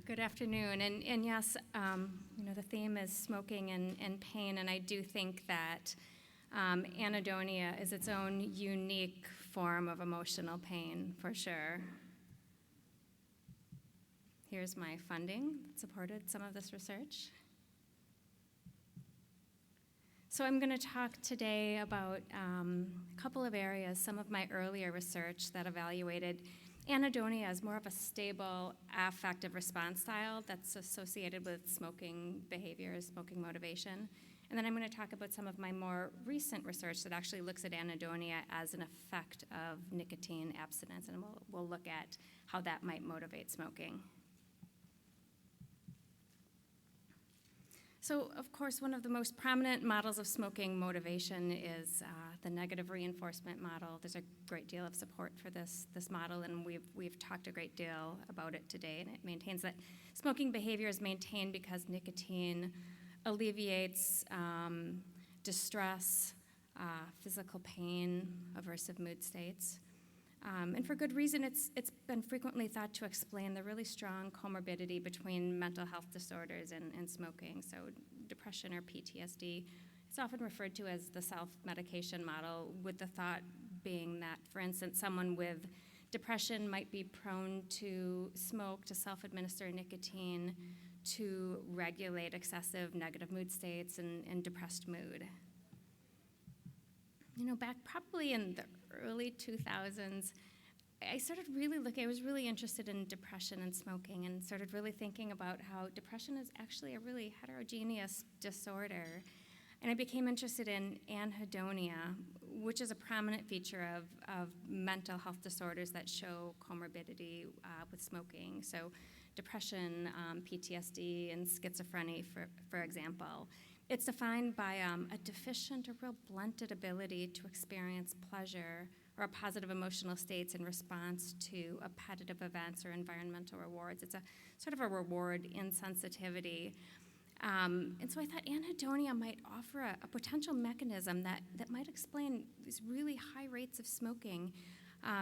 Good afternoon. And yes, the theme is smoking and pain, and I do think that anhedonia is its own unique form of emotional pain, for sure. Here's my funding that supported some of this research. So I'm going to talk today about a couple of areas, some of my earlier research that evaluated anhedonia as more of a stable affective response style that's associated with smoking behaviors, smoking motivation. And then I'm going to talk about some of my more recent research that actually looks at anhedonia as an effect of nicotine abstinence, and we'll look at how that might motivate smoking. So, of course, one of the most prominent models of smoking motivation is the negative reinforcement model. There's a great deal of support for this model, and we've talked a great deal about it today. And it maintains that smoking behavior is maintained because nicotine alleviates distress, physical pain, aversive mood states. And for good reason, it's been frequently thought to explain the really strong comorbidity between mental health disorders and smoking. So depression or PTSD, it's often referred to as the self-medication model, with the thought being that, for instance, someone with depression might be prone to smoke, to self-administer nicotine, to regulate excessive negative mood states and depressed mood. Back probably in the early 2000s, I was really interested in depression and smoking, and started really thinking about how depression is actually a really heterogeneous disorder. And I became interested in anhedonia, which is a prominent feature of mental health disorders that show comorbidity with smoking. So depression, PTSD, and schizophrenia, for example. It's defined by a deficient or real blunted ability to experience pleasure or positive emotional states in response to appetitive events or environmental rewards. It's a sort of a reward insensitivity. And so I thought anhedonia might offer a potential mechanism that might explain these really high rates of smoking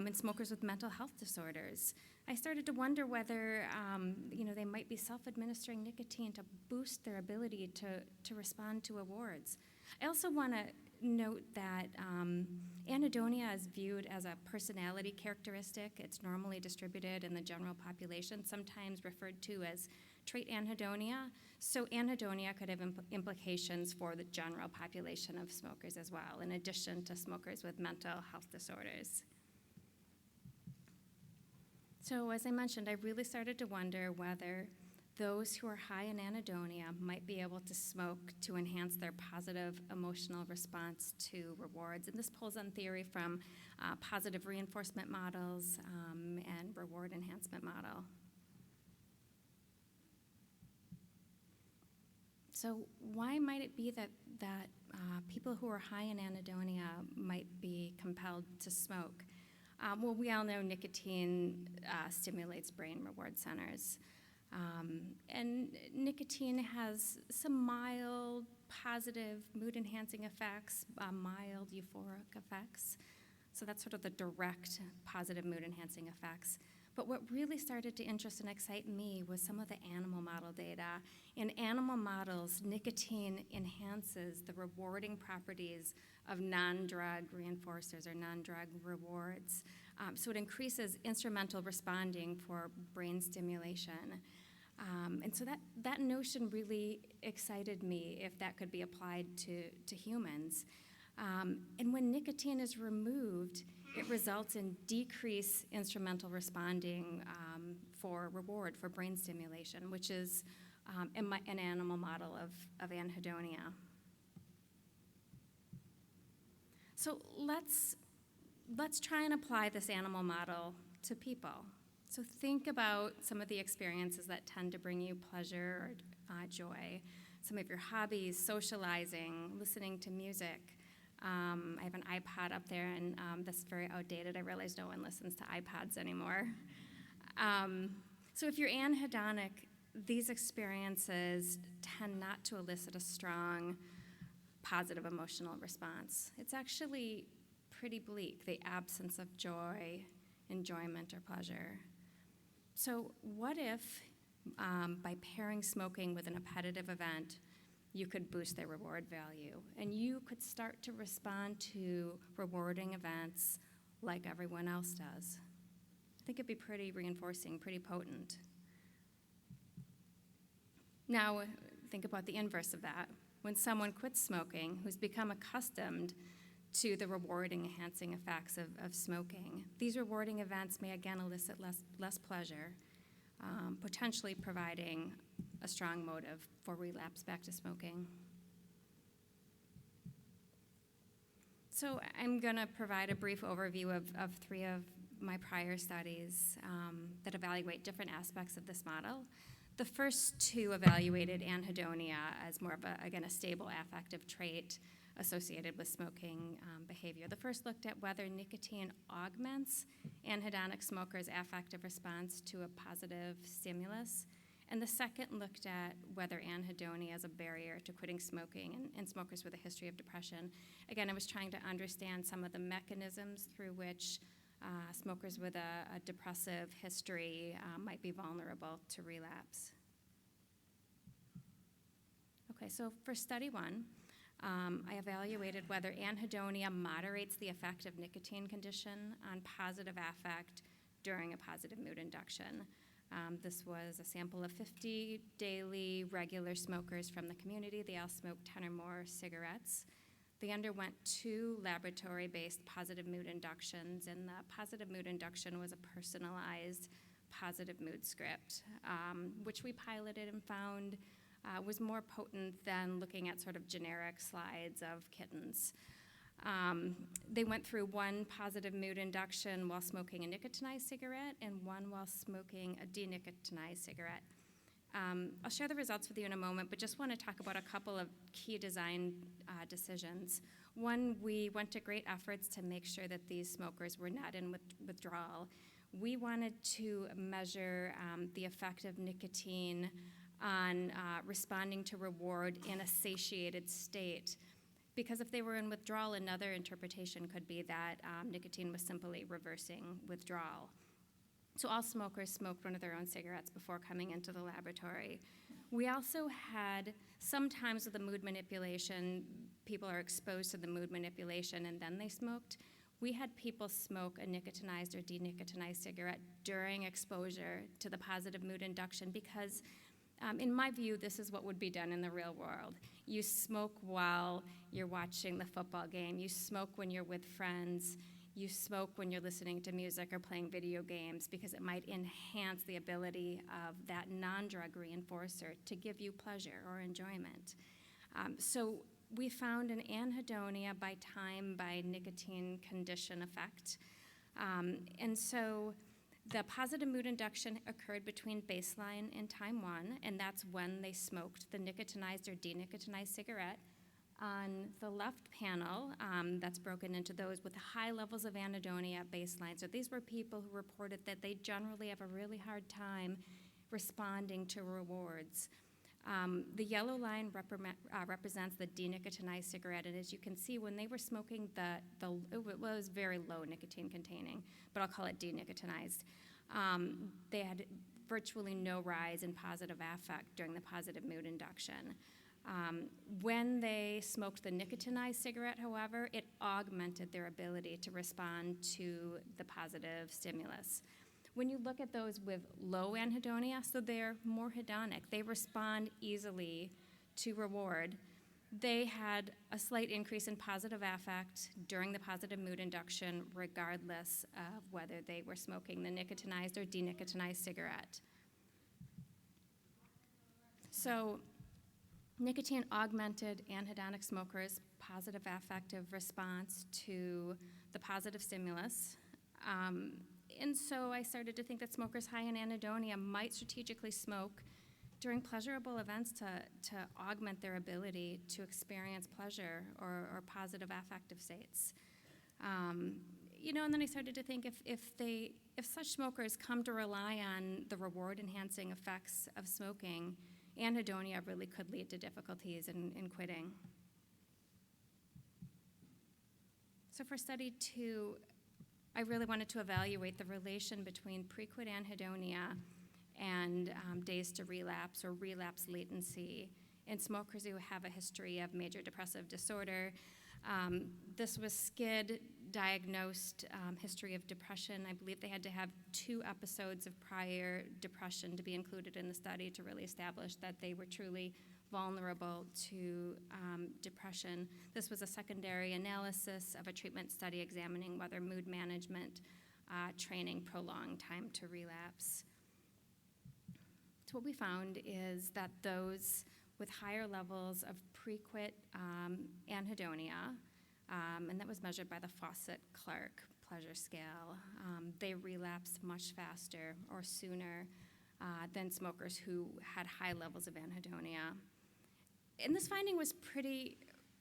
in smokers with mental health disorders. I started to wonder whether they might be self-administering nicotine to boost their ability to respond to awards. I also want to note that anhedonia is viewed as a personality characteristic. It's normally distributed in the general population, sometimes referred to as trait anhedonia. So anhedonia could have implications for the general population of smokers as well, in addition to smokers with mental health disorders. So as I mentioned, I really started to wonder whether those who are high in anhedonia might be able to smoke to enhance their positive emotional response to rewards. And this pulls on theory from positive reinforcement models and reward enhancement model. So why might it be that people who are high in anhedonia might be compelled to smoke? Well, we all know nicotine stimulates brain reward centers. And nicotine has some mild positive mood-enhancing effects, mild euphoric effects. So that's sort of the direct positive mood-enhancing effects. But what really started to interest and excite me was some of the animal model data. In animal models, nicotine enhances the rewarding properties of non-drug reinforcers or non-drug rewards. So it increases instrumental responding for brain stimulation. And so that notion really excited me if that could be applied to humans. And when nicotine is removed, it results in decreased instrumental responding for reward, for brain stimulation, which is an animal model of anhedonia. So let's try and apply this animal model to people. So think about some of the experiences that tend to bring you pleasure or joy, some of your hobbies, socializing, listening to music. I have an iPod up there, and that's very outdated. I realize no one listens to iPods anymore. So if you're anhedonic, these experiences tend not to elicit a strong positive emotional response. It's actually pretty bleak, the absence of joy, enjoyment, or pleasure. So what if by pairing smoking with an appetitive event, you could boost their reward value. And you could start to respond to rewarding events like everyone else does. I think it'd be pretty reinforcing, pretty potent. Now, think about the inverse of that. When someone quits smoking, who's become accustomed to the rewarding, enhancing effects of smoking, these rewarding events may again elicit less pleasure, potentially providing a strong motive for relapse back to smoking. So I'm going to provide a brief overview of three of my prior studies that evaluate different aspects of this model. The first two evaluated anhedonia as more of a stable affective trait associated with smoking behavior. The first looked at whether nicotine augments anhedonic smokers' affective response to a positive stimulus. And the second looked at whether anhedonia is a barrier to quitting smoking in smokers with a history of depression. Again, I was trying to understand some of the mechanisms through which smokers with a depressive history might be vulnerable to relapse. Okay, so for study one, I evaluated whether anhedonia moderates the effect of nicotine condition on positive affect during a positive mood induction. This was a sample of 50 daily regular smokers from the community. They all smoked 10 or more cigarettes. They underwent 2 laboratory-based positive mood inductions, and the positive mood induction was a personalized positive mood script, which we piloted and found was more potent than looking at sort of generic slides of kittens. They went through 1 positive mood induction while smoking a nicotinized cigarette and 1 while smoking a denicotinized cigarette. I'll share the results with you in a moment, but just want to talk about a couple of key design decisions. One, we went to great efforts to make sure that these smokers were not in withdrawal. We wanted to measure the effect of nicotine on responding to reward in a satiated state. Because if they were in withdrawal, another interpretation could be that nicotine was simply reversing withdrawal. So all smokers smoked one of their own cigarettes before coming into the laboratory. We also had, sometimes with the mood manipulation, people are exposed to the mood manipulation and then they smoked. We had people smoke a nicotinized or denicotinized cigarette during exposure to the positive mood induction because in my view, this is what would be done in the real world. You smoke while you're watching the football game. You smoke when you're with friends. You smoke when you're listening to music or playing video games because it might enhance the ability of that non-drug reinforcer to give you pleasure or enjoyment. So we found an anhedonia by time by nicotine condition effect. And so the positive mood induction occurred between baseline and time 1, and that's when they smoked the nicotinized or denicotinized cigarette. On the left panel, that's broken into those with high levels of anhedonia at baseline. So these were people who reported that they generally have a really hard time responding to rewards. The yellow line represents the denicotinized cigarette, and as you can see, when they were smoking it was very low nicotine containing, but I'll call it denicotinized. They had virtually no rise in positive affect during the positive mood induction. When they smoked the nicotinized cigarette, however, it augmented their ability to respond to the positive stimulus. When you look at those with low anhedonia, so they're more hedonic, they respond easily to reward. They had a slight increase in positive affect during the positive mood induction, regardless of whether they were smoking the nicotinized or denicotinized cigarette. So nicotine augmented anhedonic smokers' positive affective response to the positive stimulus. And so I started to think that smokers high in anhedonia might strategically smoke during pleasurable events to augment their ability to experience pleasure or positive affective states. And then I started to think if such smokers come to rely on the reward-enhancing effects of smoking, anhedonia really could lead to difficulties in quitting. So for study 2, I really wanted to evaluate the relation between pre-quit anhedonia and days to relapse or relapse latency in smokers who have a history of major depressive disorder. This was SCID, diagnosed history of depression. I believe they had to have 2 episodes of prior depression to be included in the study to really establish that they were truly vulnerable to depression. This was a secondary analysis of a treatment study examining whether mood management training prolonged time to relapse. So what we found is that those with higher levels of pre-quit anhedonia, and that was measured by the Fawcett-Clark pleasure scale, they relapsed much faster or sooner than smokers who had high levels of anhedonia. And this finding was pretty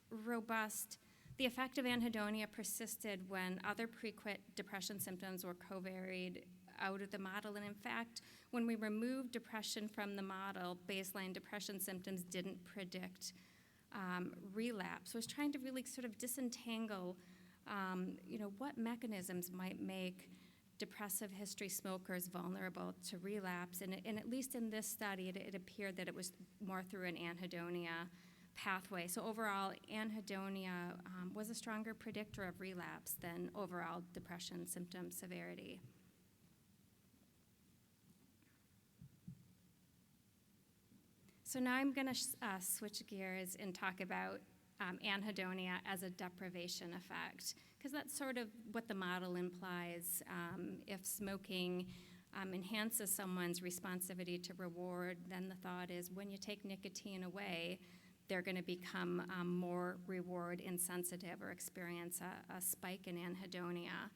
robust. The effect of anhedonia persisted when other pre-quit depression symptoms were covaried out of the model. And in fact, when we removed depression from the model, baseline depression symptoms didn't predict relapse. So I was trying to really sort of disentangle, what mechanisms might make depressive history smokers vulnerable to relapse. And at least in this study, it appeared that it was more through an anhedonia pathway. So overall, anhedonia was a stronger predictor of relapse than overall depression symptom severity. So now I'm going to switch gears and talk about anhedonia as a deprivation effect, because that's sort of what the model implies. If smoking enhances someone's responsivity to reward, then the thought is when you take nicotine away, they're going to become more reward insensitive or experience a spike in anhedonia.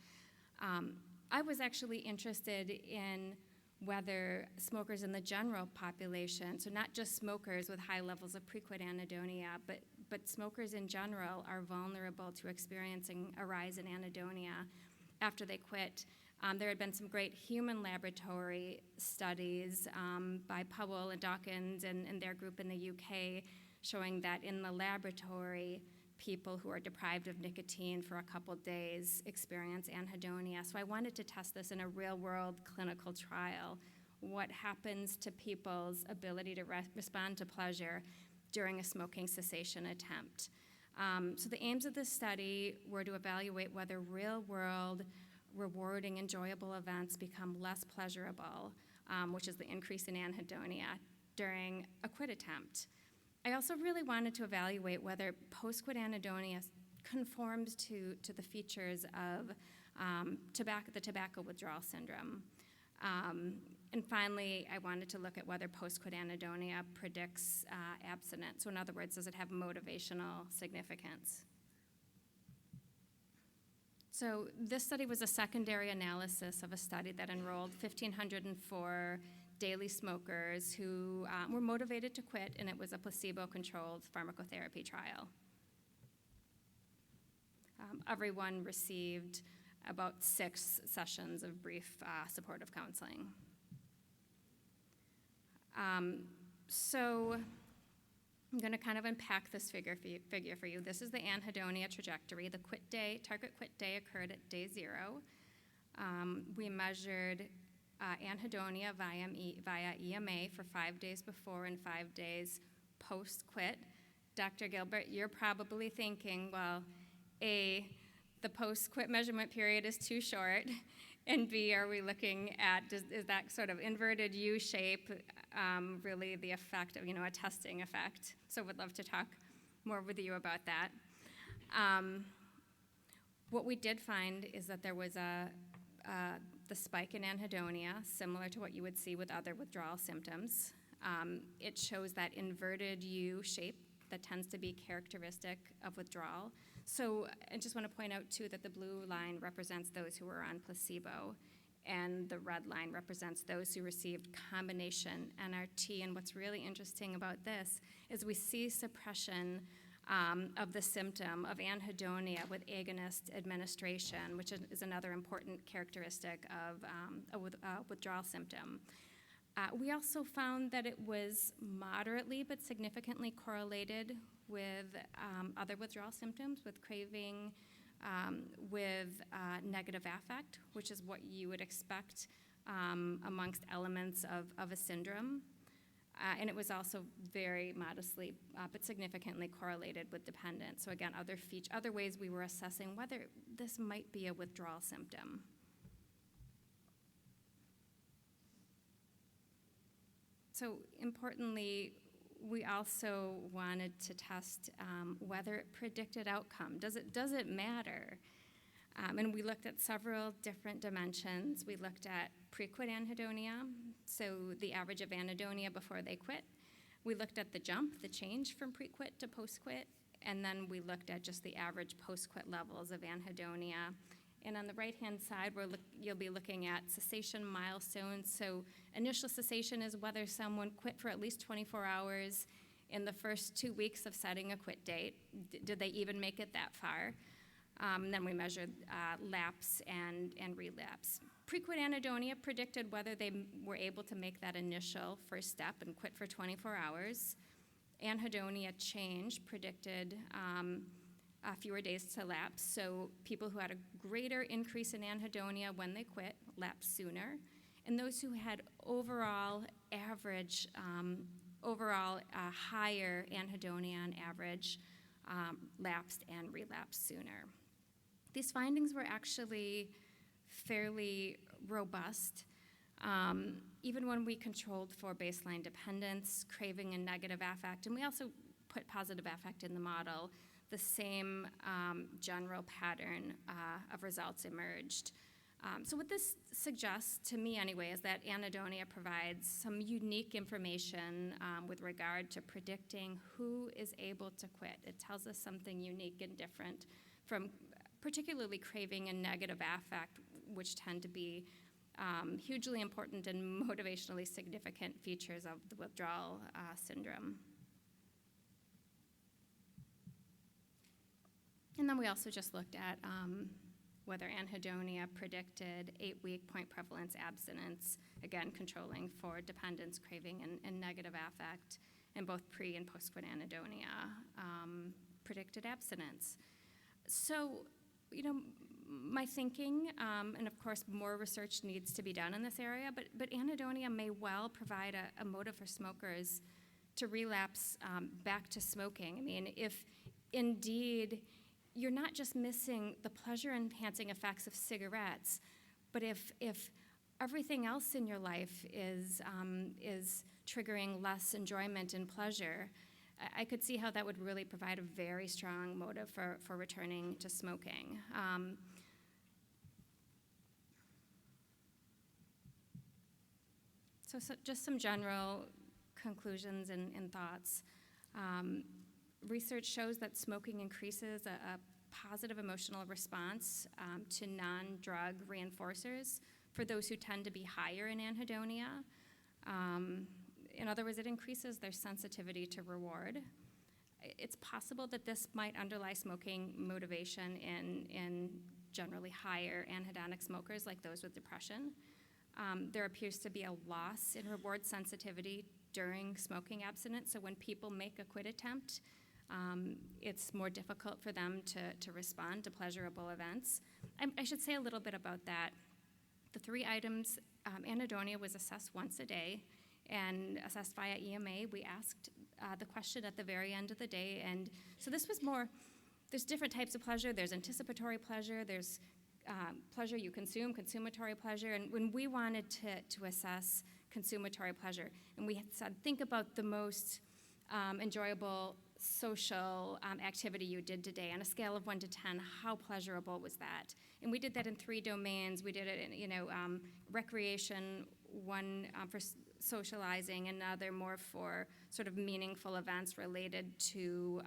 I was actually interested in whether smokers in the general population, so not just smokers with high levels of pre-quit anhedonia, but smokers in general are vulnerable to experiencing a rise in anhedonia after they quit. There had been some great human laboratory studies by Powell and Dawkins and their group in the UK showing that in the laboratory, people who are deprived of nicotine for a couple days experience anhedonia. So I wanted to test this in a real-world clinical trial. What happens to people's ability to respond to pleasure during a smoking cessation attempt? So the aims of this study were to evaluate whether real-world, rewarding, enjoyable events become less pleasurable, which is the increase in anhedonia, during a quit attempt. I also really wanted to evaluate whether post-quit anhedonia conforms to the features of the tobacco withdrawal syndrome. And finally, I wanted to look at whether post-quit anhedonia predicts abstinence. So in other words, does it have motivational significance? So this study was a secondary analysis of a study that enrolled 1,504 daily smokers who were motivated to quit, and it was a placebo-controlled pharmacotherapy trial. Everyone received about 6 sessions of brief supportive counseling. So I'm going to kind of unpack this figure for you. This is the anhedonia trajectory. The target quit day occurred at day 0. We measured anhedonia via EMA for 5 days before and 5 days post-quit. Dr. Gilbert, you're probably thinking, well, A, the post-quit measurement period is too short, and B, are we looking at, is that sort of inverted U shape really the effect of, a testing effect? So would love to talk more with you about that. What we did find is that there was the spike in anhedonia, similar to what you would see with other withdrawal symptoms. It shows that inverted U shape that tends to be characteristic of withdrawal. So I just want to point out, too, that the blue line represents those who were on placebo, and the red line represents those who received combination NRT. And what's really interesting about this is we see suppression of the symptom of anhedonia with agonist administration, which is another important characteristic of a withdrawal symptom. We also found that it was moderately but significantly correlated with other withdrawal symptoms, with craving, with negative affect, which is what you would expect amongst elements of a syndrome. And it was also very modestly but significantly correlated with dependence. So again, other ways we were assessing whether this might be a withdrawal symptom. So importantly, we also wanted to test whether it predicted outcome. Does it matter? And we looked at several different dimensions. We looked at pre-quit anhedonia, so the average of anhedonia before they quit. We looked at the jump, the change from pre-quit to post-quit, and then we looked at just the average post-quit levels of anhedonia. And on the right-hand side, you'll be looking at cessation milestones. So initial cessation is whether someone quit for at least 24 hours in the first 2 weeks of setting a quit date. Did they even make it that far? Then we measured lapse and relapse. Pre-quit anhedonia predicted whether they were able to make that initial first step and quit for 24 hours. Anhedonia change predicted fewer days to lapse, so people who had a greater increase in anhedonia when they quit lapsed sooner, and those who had overall higher anhedonia on average lapsed and relapsed sooner. These findings were actually fairly robust, even when we controlled for baseline dependence, craving, and negative affect, and we also put positive affect in the model. The same general pattern of results emerged. So what this suggests, to me anyway, is that anhedonia provides some unique information with regard to predicting who is able to quit. It tells us something unique and different from particularly craving and negative affect, which tend to be hugely important and motivationally significant features of the withdrawal syndrome. And then we also just looked at whether anhedonia predicted 8-week point prevalence abstinence, again, controlling for dependence, craving, and negative affect, and both pre- and post-quit anhedonia predicted abstinence. So, my thinking, and of course more research needs to be done in this area, but anhedonia may well provide a motive for smokers to relapse back to smoking. I mean, if indeed you're not just missing the pleasure-enhancing effects of cigarettes, but if everything else in your life is triggering less enjoyment and pleasure, I could see how that would really provide a very strong motive for returning to smoking. So just some general conclusions and thoughts. Research shows that smoking increases a positive emotional response to non-drug reinforcers for those who tend to be higher in anhedonia. In other words, it increases their sensitivity to reward. It's possible that this might underlie smoking motivation in generally higher anhedonic smokers like those with depression. There appears to be a loss in reward sensitivity during smoking abstinence, so when people make a quit attempt, it's more difficult for them to respond to pleasurable events. I should say a little bit about that. The 3 items, anhedonia was assessed once a day and assessed via EMA. We asked the question at the very end of the day, and so this was more, there's different types of pleasure. There's anticipatory pleasure, there's pleasure you consume, consumatory pleasure, and when we wanted to assess consumatory pleasure, and we had said, think about the most enjoyable social activity you did today on a scale of 1 to 10, how pleasurable was that? And we did that in 3 domains. We did it in, recreation, one for socializing, another more for sort of meaningful events related to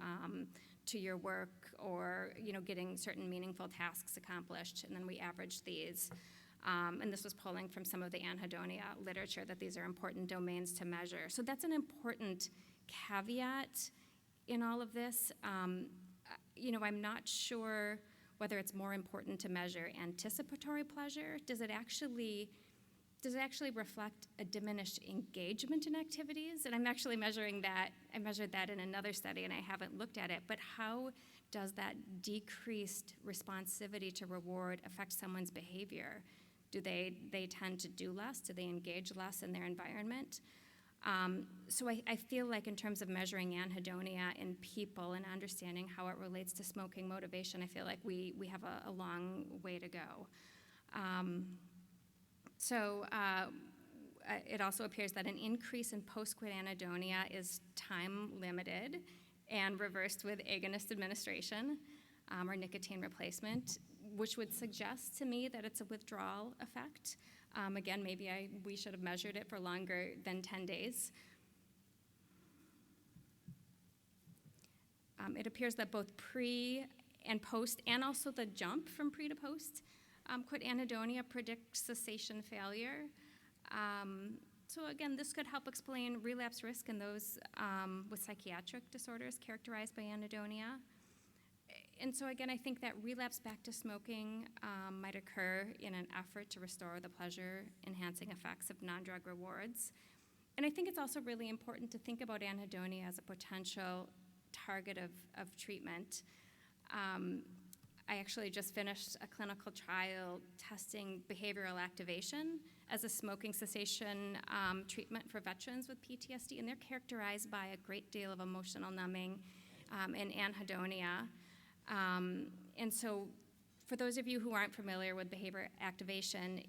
your work or, getting certain meaningful tasks accomplished. And then we averaged these. And this was pulling from some of the anhedonia literature that these are important domains to measure. So that's an important caveat in all of this. I'm not sure whether it's more important to measure anticipatory pleasure. Does it actually reflect a diminished engagement in activities? And I'm actually measuring that. I measured that in another study, and I haven't looked at it. But how does that decreased responsivity to reward affect someone's behavior? Do they tend to do less? Do they engage less in their environment? So I feel like in terms of measuring anhedonia in people and understanding how it relates to smoking motivation, I feel like we have a long way to go. It also appears that an increase in post-quit anhedonia is time-limited and reversed with agonist administration or nicotine replacement, which would suggest to me that it's a withdrawal effect. Again, maybe we should have measured it for longer than 10 days. It appears that both pre and post, and also the jump from pre to post, quit anhedonia predicts cessation failure. So again, this could help explain relapse risk in those with psychiatric disorders characterized by anhedonia. And so again, I think that relapse back to smoking might occur in an effort to restore the pleasure-enhancing effects of non-drug rewards. And I think it's also really important to think about anhedonia as a potential target of treatment. I actually just finished a clinical trial testing behavioral activation as a smoking cessation treatment for veterans with PTSD, and they're characterized by a great deal of emotional numbing and anhedonia. And so for those of you who aren't familiar with behavior activation,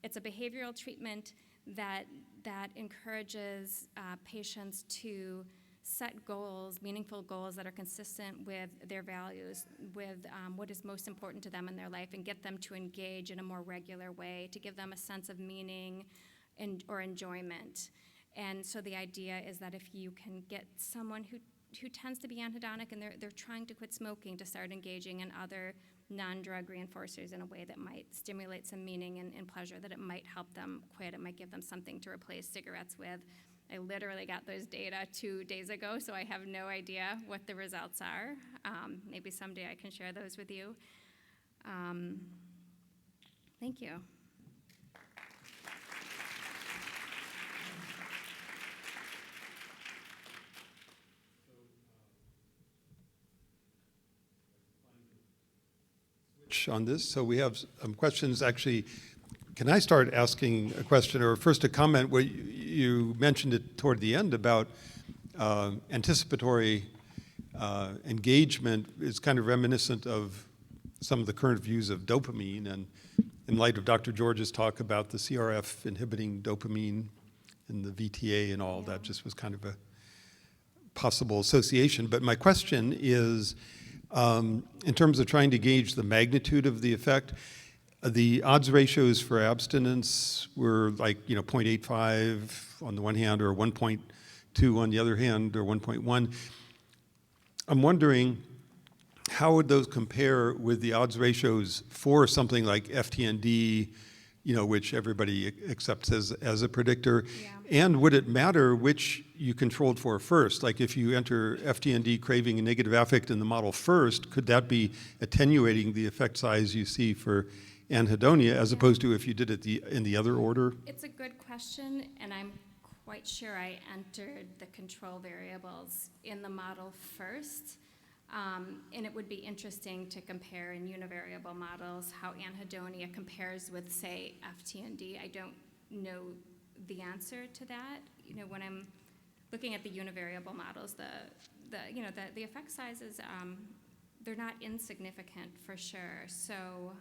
it's a behavioral treatment that encourages patients to set goals, meaningful goals that are consistent with their values, with what is most important to them in their life, and get them to engage in a more regular way, to give them a sense of meaning or enjoyment. And so the idea is that if you can get someone who tends to be anhedonic and they're trying to quit smoking to start engaging in other non-drug reinforcers in a way that might stimulate some meaning and pleasure, that it might help them quit. It might give them something to replace cigarettes with. I literally got those data 2 days ago, so I have no idea what the results are. Maybe someday I can share those with you. Thank you. On this, so we have questions. Actually, can I start asking a question, or first a comment? Where you mentioned it toward the end about anticipatory engagement is kind of reminiscent of some of the current views of dopamine, and in light of Dr. George's talk about the CRF inhibiting dopamine and the VTA and all, that just was kind of a possible association. But my question is, in terms of trying to gauge the magnitude of the effect, the odds ratios for abstinence were like 0.85 on the one hand, or 1.2 on the other hand, or 1.1. I'm wondering, how would those compare with the odds ratios for something like FTND, which everybody accepts as a predictor? Yeah. And would it matter which you controlled for first? Like if you enter FTND craving and negative affect in the model first, could that be attenuating the effect size you see for anhedonia, as opposed to if you did it in the other order? It's a good question, and I'm quite sure I entered the control variables in the model first. And it would be interesting to compare in univariable models how anhedonia compares with, say, FTND. I don't know the answer to that. When I'm looking at the univariable models, the effect sizes, they're not insignificant for sure. So,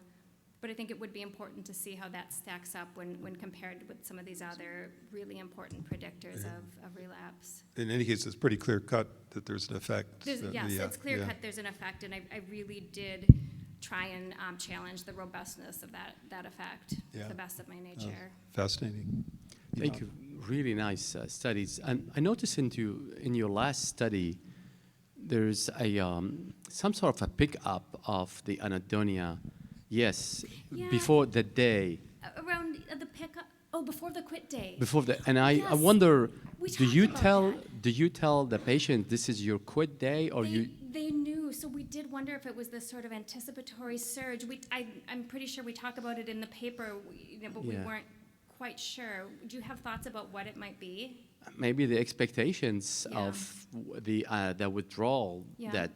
but I think it would be important to see how that stacks up when compared with some of these other really important predictors of relapse. In any case, it's pretty clear cut that there's an effect. Yes, it's clear cut there's an effect, and I really did try and challenge the robustness of that effect to the best of my nature. Fascinating. Thank you. Really nice studies. And I noticed in your last study, there's some sort of a pickup of the anhedonia. Yes, before the day. Around the pickup. Oh, before the quit day. Before the, and I wonder, do you tell the patient this is your quit day, or They knew, so we did wonder if it was this sort of anticipatory surge. I'm pretty sure we talk about it in the paper, but we weren't quite sure. Do you have thoughts about what it might be? Maybe the expectations of the withdrawal that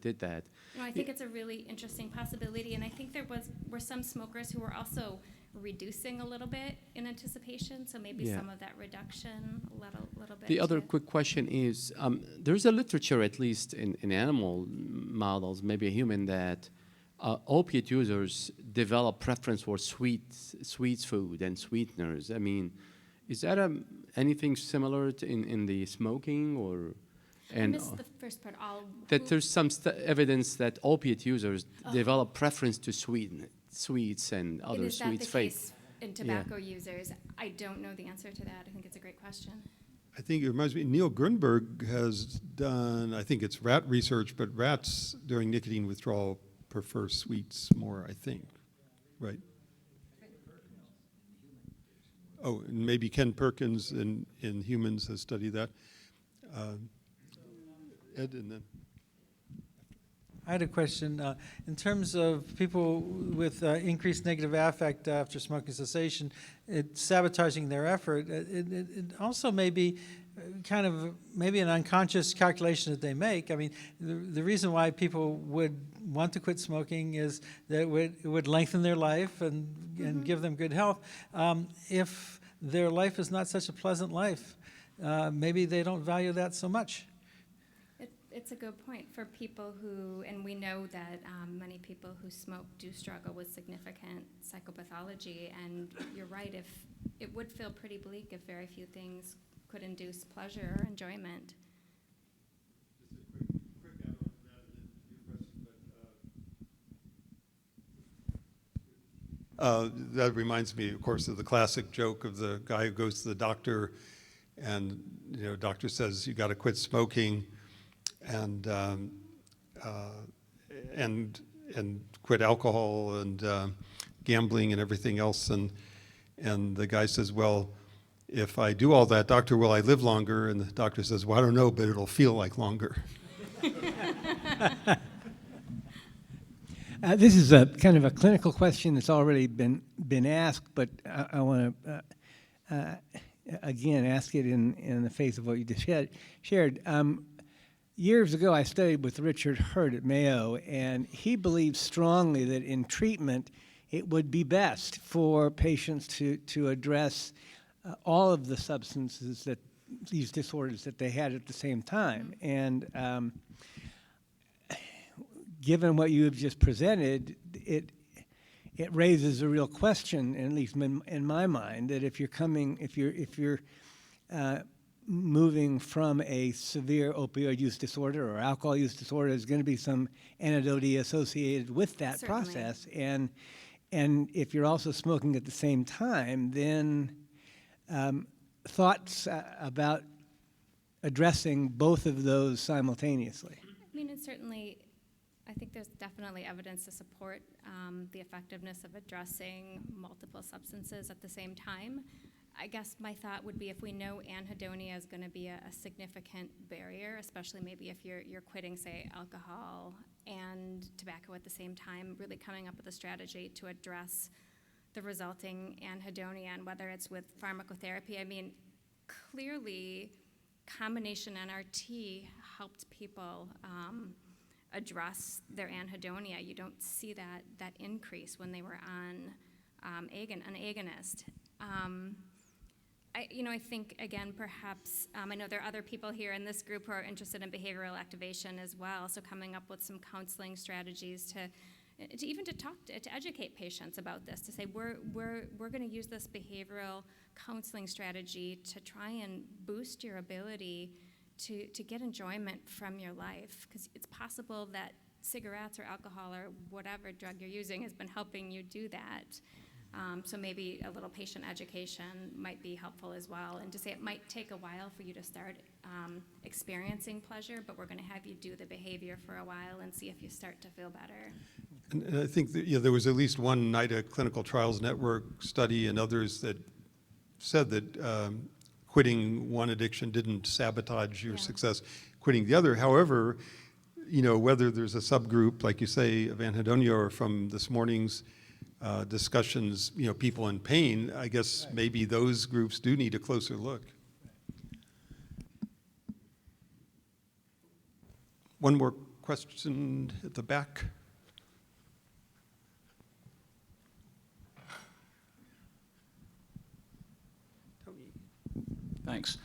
did that. I think it's a really interesting possibility, and I think were some smokers who were also reducing a little bit in anticipation, so maybe Yeah. some of that reduction a little bit. The other to- quick question is, there's a literature, at least in animal models, maybe a human, that opiate users develop preference for sweet food and sweeteners. I mean, is that anything similar to in the smoking, or? I missed the first part. That there's some evidence that opiate users develop preference to sweets and other is that sweets. the case in tobacco users? I don't know the answer to that. I think it's a great question. I think it reminds me, Neil Grunberg has done, I think it's rat research, but rats during nicotine withdrawal prefer sweets more, I think, right? Oh, and maybe Ken Perkins in humans has studied that. Ed, and then. I had a question. In terms of people with increased negative affect after smoking cessation, it's sabotaging their effort. It also may be kind of maybe an unconscious calculation that they make. I mean, the reason why people would want to quit smoking is that it would lengthen their life and give them good health. If their life is not such a pleasant life, maybe they don't value that so much. It's a good point for people who, and we know that many people who smoke do struggle with significant psychopathology, and you're right, if it would feel pretty bleak if very few things could induce pleasure or enjoyment. Just a quick add-on to that, and then your question, that reminds me, of course, of the classic joke of the guy who goes to the doctor, and doctor says you got to quit smoking, and quit alcohol and gambling and everything else, and the guy says, well, if I do all that, doctor, will I live longer? And the doctor says, well, I don't know, but it'll feel like longer. This is a kind of a clinical question that's already been asked, but I want to again ask it in the face of what you just shared. Years ago, I studied with Richard Hurt at Mayo, and he believed strongly that in treatment, it would be best for patients to address all of the substances that these disorders that they had at the same time. And given what you have just presented, it raises a real question, at least in my mind, that if you're moving from a severe opioid use disorder or alcohol use disorder, there's going to be some anhedonia associated with that Certainly. process. And if you're also smoking at the same time, then thoughts about addressing both of those simultaneously. I mean, it's certainly, I think there's definitely evidence to support the effectiveness of addressing multiple substances at the same time. I guess my thought would be if we know anhedonia is going to be a significant barrier, especially maybe if you're quitting, say, alcohol and tobacco at the same time, really coming up with a strategy to address the resulting anhedonia, and whether it's with pharmacotherapy. I mean, clearly, combination NRT helped people address their anhedonia. You don't see that increase when they were on an agonist. I think, again, perhaps, I know there are other people here in this group who are interested in behavioral activation as well, so coming up with some counseling strategies to educate patients about this, to say we're going to use this behavioral counseling strategy to try and boost your ability to get enjoyment from your life, because it's possible that cigarettes or alcohol or whatever drug you're using has been helping you do that. So maybe a little patient education might be helpful as well, and to say it might take a while for you to start experiencing pleasure, but we're going to have you do the behavior for a while and see if you start to feel better. And I think that, there was at least one NIDA Clinical Trials Network study and others that said that quitting one addiction didn't sabotage your success quitting the other. However, whether there's a subgroup, like you say, of anhedonia, or from this morning's discussions, people in pain, I guess maybe those groups do need a closer look. One more question at the back. Thanks.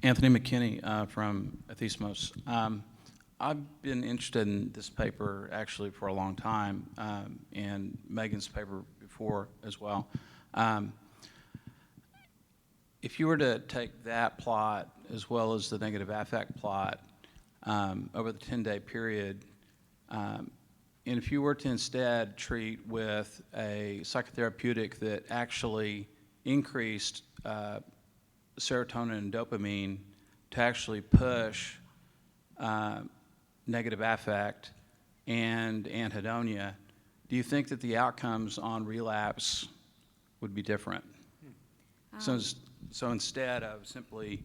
Anthony McKinney from Athismos. I've been interested in this paper actually for a long time, and Megan's paper before as well. If you were to take that plot as well as the negative affect plot over the 10-day period, and if you were to instead treat with a psychotherapeutic that actually increased serotonin and dopamine to actually push negative affect and anhedonia, do you think that the outcomes on relapse would be different? So instead of simply,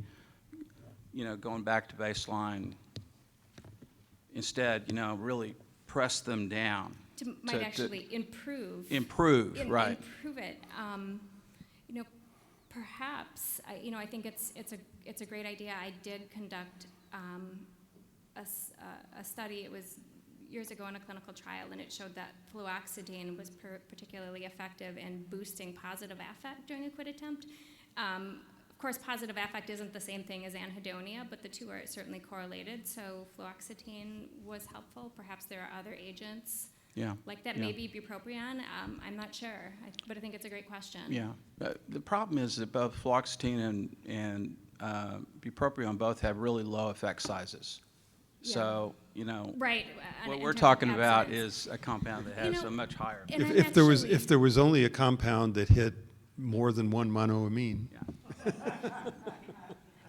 going back to baseline, instead, really press them down. Might actually improve. Right. Improve it. Perhaps. I think it's a great idea. I did conduct a study. It was years ago in a clinical trial, and it showed that fluoxetine was particularly effective in boosting positive affect during a quit attempt. Of course, positive affect isn't the same thing as anhedonia, but the two are certainly correlated. So fluoxetine was helpful. Perhaps there are other agents like that, maybe bupropion. I'm not sure, but I think it's a great question. Yeah. The problem is that both fluoxetine and bupropion both have really low effect sizes. Yeah. So, Right. what in we're terms of talking about abstinence. is a compound that has a much higher. And I'm If there was only a compound that hit more than one monoamine. Yeah.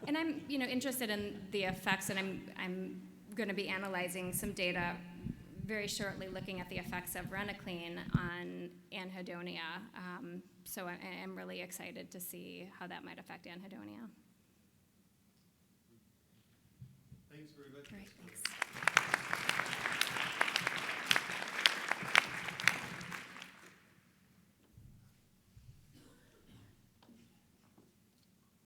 And I'm, interested in the effects, and I'm going to be analyzing some data very shortly, looking at the effects of varenicline on anhedonia. So I'm really excited to see how that might affect anhedonia. Thanks very much. Great, thanks.